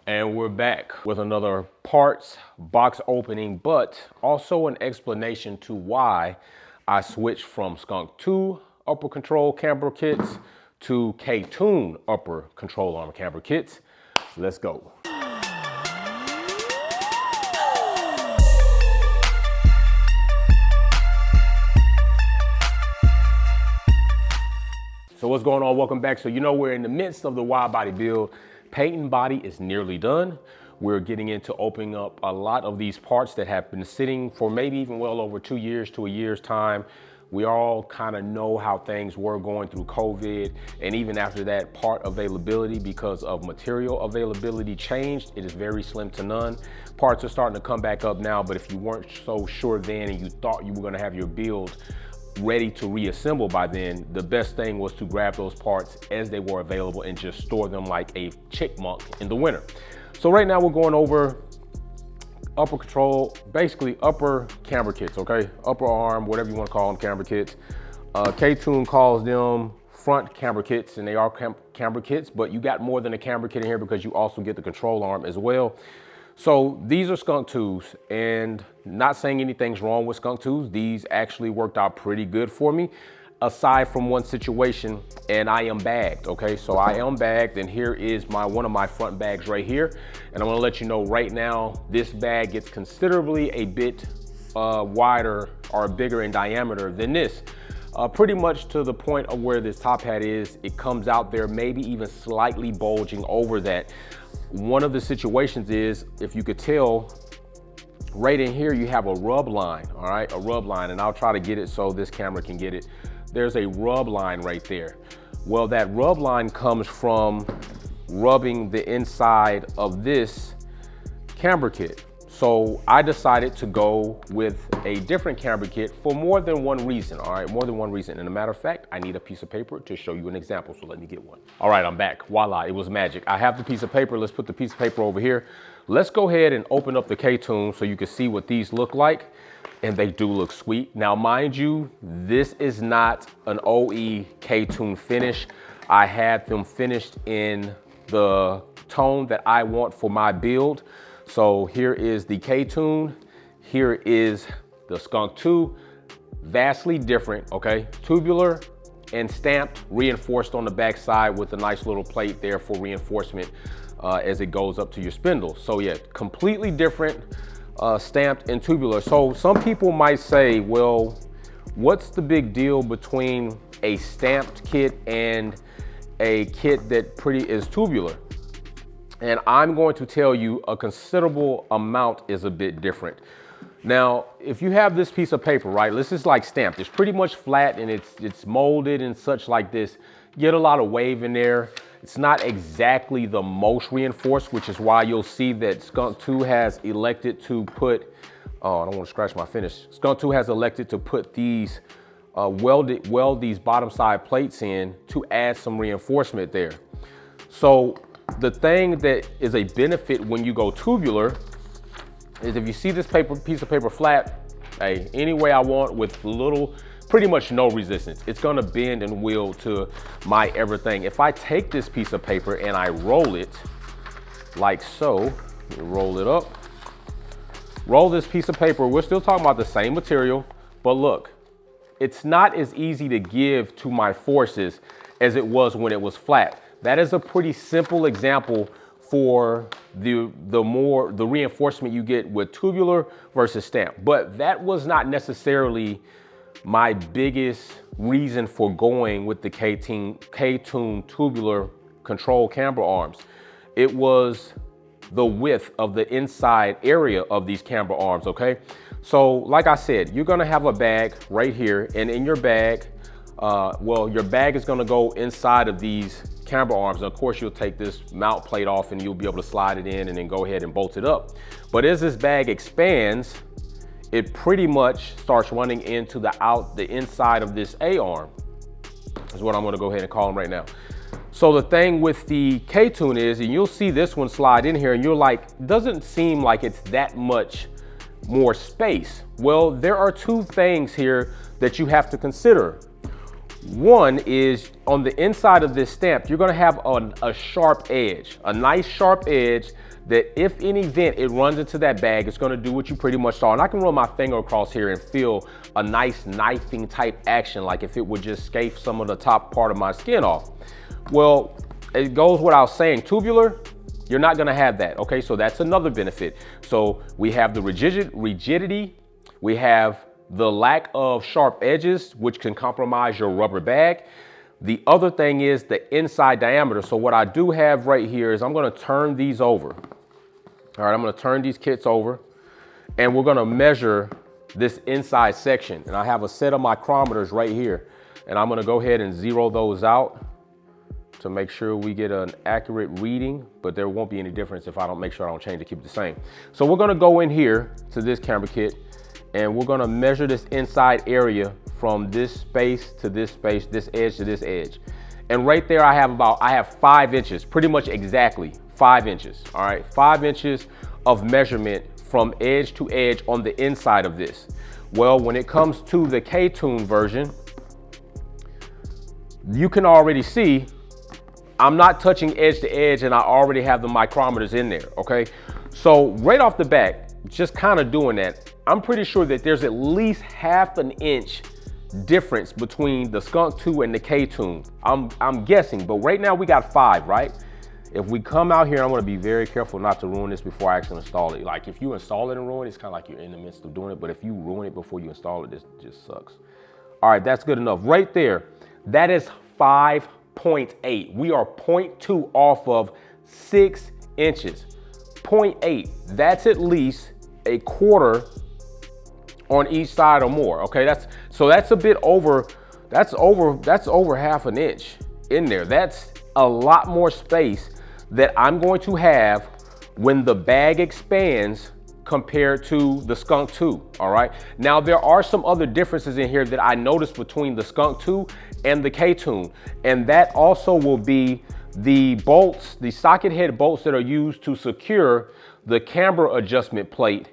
And we're back with another parts box opening, but also an explanation to why I switched from SKUNK2 upper control camber kits to Ktuned upper control arm camber kits. Let's go. So what's going on? Welcome back. So you know we're in the midst of the wide body build. Paint and body is nearly done. We're getting into opening up a lot of these parts that have been sitting for maybe even well over 2 years to a year's time. We all kind of know how things were going through COVID, and even after that, part availability because of material availability changed. It is very slim to none. Parts are starting to come back up now, but if you weren't so sure then and you thought you were going to have your build ready to reassemble by then, the best thing was to grab those parts as they were available and just store them like a chickmunk in the winter. So right now we're going over upper control, basically upper camber kits, okay? Upper arm, whatever you want to call them, camber kits. Ktuned calls them front camber kits, and they are camber kits, but you got more than a camber kit in here because you also get the control arm as well. So these are SKUNK2s, and not saying anything's wrong with SKUNK2s. These actually worked out pretty good for me, aside from one situation, and I am bagged, okay? So I am bagged, and here is one of my front bags right here. And I'm gonna let you know right now, this bag gets considerably a bit wider or bigger in diameter than this. Pretty much to the point of where this top hat is, it comes out there, maybe even slightly bulging over that. One of the situations is, if you could tell, right in here, you have a rub line, all right? A rub line, and I'll try to get it so this camera can get it. There's a rub line right there. Well, that rub line comes from rubbing the inside of this camber kit. So I decided to go with a different camber kit for more than one reason, all right? More than one reason. And a matter of fact, I need a piece of paper to show you an example, so let me get one. All right, I'm back. Voila, it was magic. I have the piece of paper. Let's put the piece of paper over here. Let's go ahead and open up the Ktuned so you can see what these look like. And they do look sweet. Now, mind you, this is not an OE Ktuned finish. I had them finished in the tone that I want for my build. So here is the Ktuned, here is the SKUNK2, vastly different, okay? Tubular and stamped, reinforced on the back side with a nice little plate there for reinforcement as it goes up to your spindle. So yeah, completely different, stamped and tubular. So some people might say, well, what's the big deal between a stamped kit and a kit that is tubular? And I'm going to tell you a considerable amount is a bit different. Now, if you have this piece of paper, right, this is like stamped. It's pretty much flat and it's molded and such like this. You get a lot of wave in there. It's not exactly the most reinforced, which is why you'll see that SKUNK2 has elected to put, oh, I don't want to scratch my finish. SKUNK2 has elected to put these, weld these bottom side plates in to add some reinforcement there. So the thing that is a benefit when you go tubular is if you see this piece of paper flat, hey, any way I want with pretty much no resistance, it's gonna bend and wield to my everything. If I take this piece of paper and I roll it like so, roll it up, roll this piece of paper, we're still talking about the same material, but look, it's not as easy to give to my forces as it was when it was flat. That is a pretty simple example for the reinforcement you get with tubular versus stamp. But that was not necessarily my biggest reason for going with the Ktuned tubular control camber arms. It was the width of the inside area of these camber arms, okay? So like I said, you're gonna have a bag right here, and in your bag, well, your bag is gonna go inside of these camber arms. And of course, you'll take this mount plate off and you'll be able to slide it in and then go ahead and bolt it up. But as this bag expands, it pretty much starts running into the inside of this A arm, is what I'm gonna go ahead and call them right now. So the thing with the Ktuned is, and you'll see this one slide in here and you're like, doesn't seem like it's that much more space. Well, there are two things here that you have to consider. One is on the inside of this stamp, you're gonna have a sharp edge, a nice sharp edge that if in event it runs into that bag, it's gonna do what you pretty much saw. And I can run my finger across here and feel a nice knifing type action, like if it would just scrape some of the top part of my skin off. Well, it goes without saying, tubular, you're not gonna have that, okay? So that's another benefit. So we have the rigidity, we have the lack of sharp edges, which can compromise your rubber bag. The other thing is the inside diameter. So what I do have right here is I'm gonna turn these over. All right, I'm gonna turn these kits over and we're gonna measure this inside section. And I have a set of micrometers right here. And I'm gonna go ahead and zero those out to make sure we get an accurate reading, but there won't be any difference if I don't make sure I don't change to keep it the same. So we're gonna go in here to this camber kit and we're gonna measure this inside area from this space to this space, this edge to this edge. And right there I have 5 inches, pretty much exactly 5 inches, all right? 5 inches of measurement from edge to edge on the inside of this. Well, when it comes to the Ktuned version, you can already see I'm not touching edge to edge and I already have the micrometers in there, okay? So right off the bat, just kind of doing that, I'm pretty sure that there's at least ½ an inch difference between the SKUNK2 and the Ktuned. I'm guessing, but right now we got 5, right? If we come out here, I'm gonna be very careful not to ruin this before I actually install it. Like if you install it and ruin it, it's kind of like you're in the midst of doing it, but if you ruin it before you install it, this just sucks. All right, that's good enough. Right there, that is 5.8. We are 0.2 off of 6 inches. 0.8, that's at least a quarter on each side or more, okay? That's a bit over, that's over ½ an inch in there. That's a lot more space that I'm going to have when the bag expands compared to the SKUNK2, all right? Now, there are some other differences in here that I noticed between the SKUNK2 and the Ktuned, and that also will be the bolts, the socket head bolts that are used to secure the camber adjustment plate.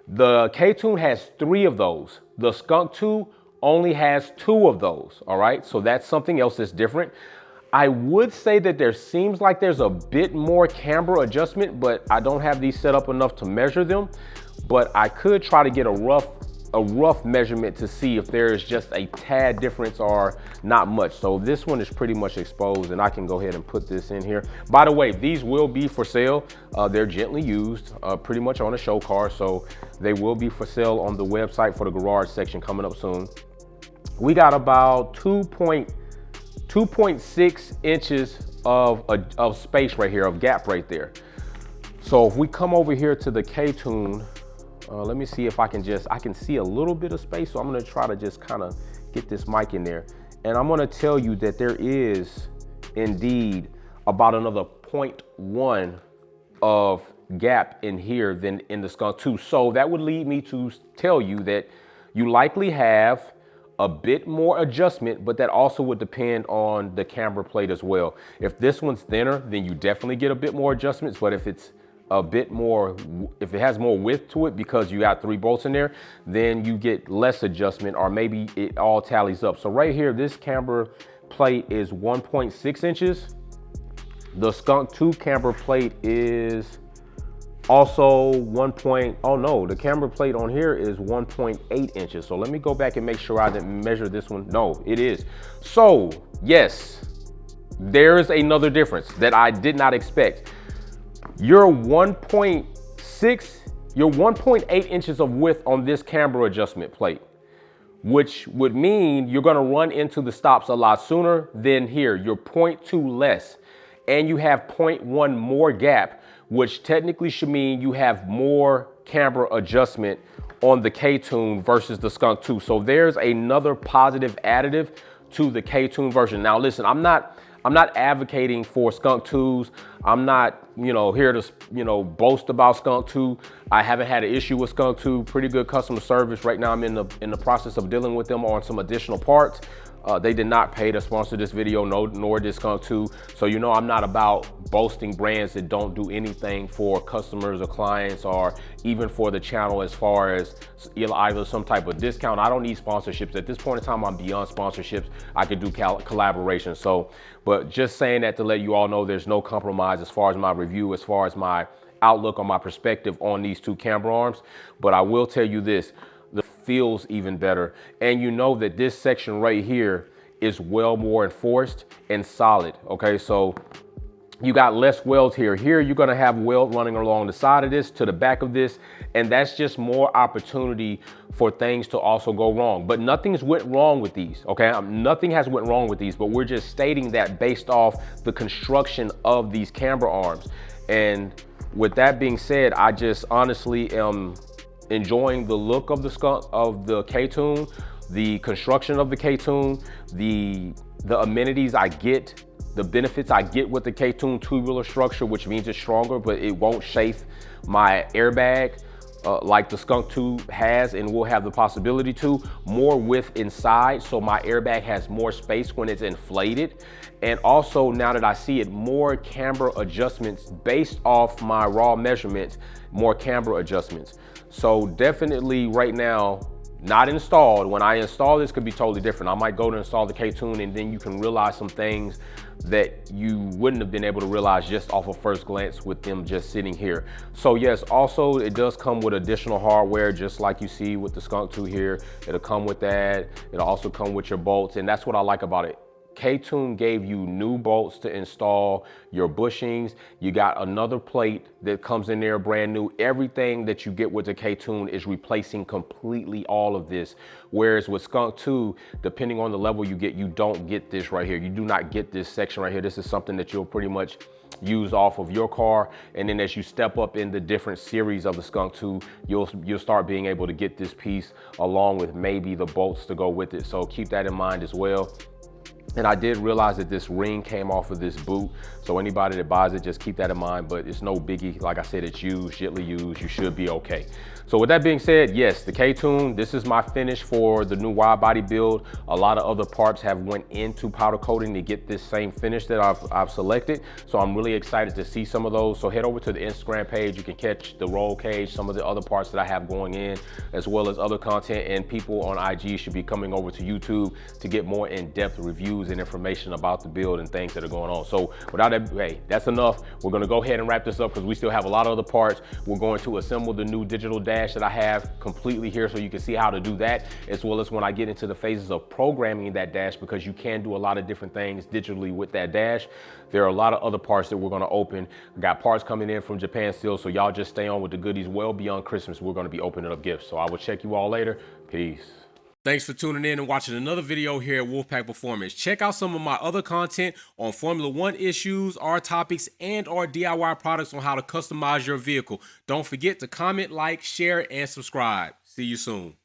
The Ktuned has 3 of those. The SKUNK2 only has 2 of those, all right? So that's something else that's different. I would say that there seems like there's a bit more camber adjustment, but I don't have these set up enough to measure them. But I could try to get a rough measurement to see if there is just a tad difference or not much. So this one is pretty much exposed and I can go ahead and put this in here. By the way, these will be for sale. They're gently used, pretty much on a show car. So they will be for sale on the website for the garage section coming up soon. We got about 2.6 inches of space right here, of gap right there. So if we come over here to the Ktuned, let me see if I can see a little bit of space. So I'm gonna try to just kind of get this mic in there. And I'm gonna tell you that there is indeed about another 0.1 of gap in here than in the SKUNK2. So that would lead me to tell you that you likely have a bit more adjustment, but that also would depend on the camber plate as well. If this one's thinner, then you definitely get a bit more adjustments, but if it's a bit more, if it has more width to it because you got 3 bolts in there, then you get less adjustment, or maybe it all tallies up. So right here, this camber plate is 1.6 inches. The SKUNK2 camber plate is also the camber plate on here is 1.8 inches. So let me go back and make sure I didn't measure this one. No, it is. So yes, there is another difference that I did not expect. Your 1.8 inches of width on this camber adjustment plate, which would mean you're gonna run into the stops a lot sooner than here. You're 0.2 less, and you have 0.1 more gap, which technically should mean you have more camber adjustment on the Ktuned versus the SKUNK2. So there's another positive additive to the Ktuned version. Now listen, I'm not advocating for SKUNK2s. I'm not, here to, boast about SKUNK2. I haven't had an issue with SKUNK2. Pretty good customer service. Right now I'm in the process of dealing with them on some additional parts. They did not pay to sponsor this video, nor did SKUNK2. So I'm not about boasting brands that don't do anything for customers or clients, or even for the channel as far as either some type of discount. I don't need sponsorships. At this point in time, I'm beyond sponsorships. I could do collaboration. So, but just saying that to let you all know there's no compromise as far as my review, as far as my outlook on my perspective on these two camber arms. But I will tell you this, the feels even better. And you know that this section right here is well more enforced and solid. Okay, so you got less weld here. Here, you're gonna have weld running along the side of this to the back of this, and that's just more opportunity for things to also go wrong. But nothing's went wrong with these, okay? Nothing has went wrong with these, but we're just stating that based off the construction of these camber arms. And with that being said, I just honestly am enjoying the look of the Ktuned, the construction of the Ktuned, the amenities I get, the benefits I get with the Ktuned tubular structure, which means it's stronger, but it won't chafe my airbag like the SKUNK2 has and will have the possibility to. More width inside, so my airbag has more space when it's inflated. And also, now that I see it, more camber adjustments based off my raw measurements, more camber adjustments. So definitely right now, not installed. When I install this, could be totally different. I might go to install the Ktuned, and then you can realize some things that you wouldn't have been able to realize just off of first glance with them just sitting here. So yes, also it does come with additional hardware, just like you see with the SKUNK2 here. It'll come with that. It'll also come with your bolts, and that's what I like about it. Ktuned gave you new bolts to install your bushings. You got another plate that comes in there brand new. Everything that you get with the Ktuned is replacing completely all of this. Whereas with SKUNK2, depending on the level you get, you don't get this right here. You do not get this section right here. This is something that you'll pretty much use off of your car. And then as you step up in the different series of the SKUNK2, you'll start being able to get this piece along with maybe the bolts to go with it. So keep that in mind as well. And I did realize that this ring came off of this boot. So anybody that buys it, just keep that in mind, but it's no biggie. Like I said, it's used, gently used, you should be okay. So with that being said, yes, the Ktuned, this is my finish for the new wide body build. A lot of other parts have went into powder coating to get this same finish that I've selected. So I'm really excited to see some of those. So head over to the Instagram page. You can catch the roll cage, some of the other parts that I have going in, as well as other content. And people on IG should be coming over to YouTube to get more in-depth reviews and information about the build and things that are going on. So without that, hey, that's enough. We're gonna go ahead and wrap this up because we still have a lot of other parts. We're going to assemble the new digital dash that I have completely here so you can see how to do that, as well as when I get into the phases of programming that dash, because you can do a lot of different things digitally with that dash. There are a lot of other parts that we're gonna open. We got parts coming in from Japan still, so y'all just stay on with the goodies. Well beyond Christmas, we're gonna be opening up gifts. So I will check you all later. Peace. Thanks for tuning in and watching another video here at Wolfpack Performance. Check out some of my other content on Formula One issues, our topics, and our DIY products on how to customize your vehicle. Don't forget to comment, like, share, and subscribe. See you soon.